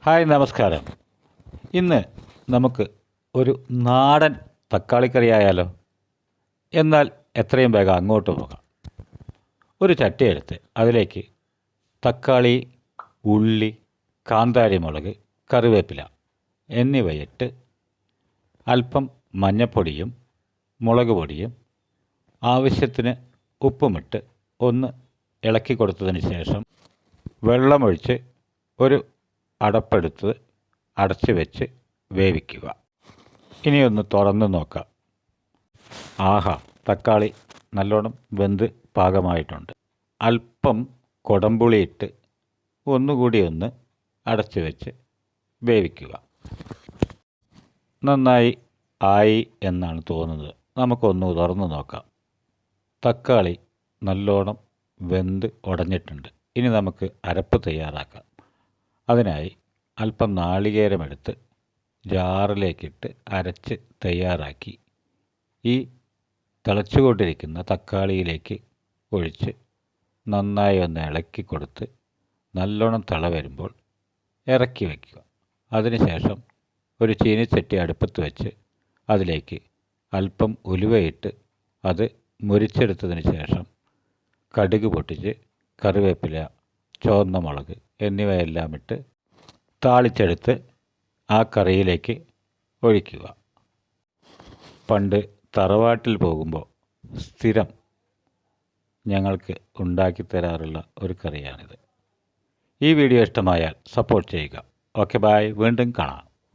Hi നമസ്കാരം. ഇന്ന് നമുക്ക് ഒരു നാടൻ തക്കാളിക്കറി ആയാലോ? എന്നാൽ എത്രയും വേഗം അങ്ങോട്ട് പോകാം. ഒരു ചട്ടി എടുത്ത് അതിലേക്ക് തക്കാളി, ഉള്ളി, കാന്താരി മുളക്, കറിവേപ്പില എന്നിവയിട്ട് അല്പം മഞ്ഞൾപ്പൊടിയും മുളക് പൊടിയും ആവശ്യത്തിന് ഉപ്പുമിട്ട് ഒന്ന് ഇളക്കി കൊടുത്തതിന് ശേഷം വെള്ളമൊഴിച്ച് ഒരു അടപ്പെടുത്ത് അടച്ച് വെച്ച് വേവിക്കുക. ഇനിയൊന്ന് തുറന്ന് നോക്കാം. ആഹാ, തക്കാളി നല്ലോണം വെന്ത് പാകമായിട്ടുണ്ട്. അല്പം കൊടംപുളിയിട്ട് ഒന്നുകൂടി ഒന്ന് അടച്ച് വെച്ച് വേവിക്കുക. നന്നായി ആയി എന്നാണ് തോന്നുന്നത്. നമുക്കൊന്ന് തുറന്ന് നോക്കാം. തക്കാളി നല്ലോണം വെന്ത് ഉടഞ്ഞിട്ടുണ്ട്. ഇനി നമുക്ക് അരപ്പ് തയ്യാറാക്കാം. അതിനായി അല്പം നാളികേരമെടുത്ത് ജാറിലേക്കിട്ട് അരച്ച് തയ്യാറാക്കി ഈ തിളച്ചുകൊണ്ടിരിക്കുന്ന തക്കാളിയിലേക്ക് ഒഴിച്ച് നന്നായി ഒന്ന് ഇളക്കി കൊടുത്ത് നല്ലോണം തിള വരുമ്പോൾ ഇറക്കി വയ്ക്കുക. അതിനുശേഷം ഒരു ചീനിച്ചട്ടി അടുപ്പത്ത് വെച്ച് അതിലേക്ക് അല്പം ഉലുവയിട്ട് അത് മുരിച്ചെടുത്തതിന് ശേഷം കടുക് പൊട്ടിച്ച് കറിവേപ്പില, ചുവന്ന മുളക് എന്നിവയെല്ലാം ഇട്ട് താളിച്ചെടുത്ത് ആ കറിയിലേക്ക് ഒഴിക്കുക. പണ്ട് തറവാട്ടിൽ പോകുമ്പോൾ സ്ഥിരം ഞങ്ങൾക്ക് ഉണ്ടാക്കി തരാറുള്ള ഒരു കറിയാണിത്. ഈ വീഡിയോ ഇഷ്ടമായാൽ സപ്പോർട്ട് ചെയ്യുക. Okay, bye. വീണ്ടും കാണാം.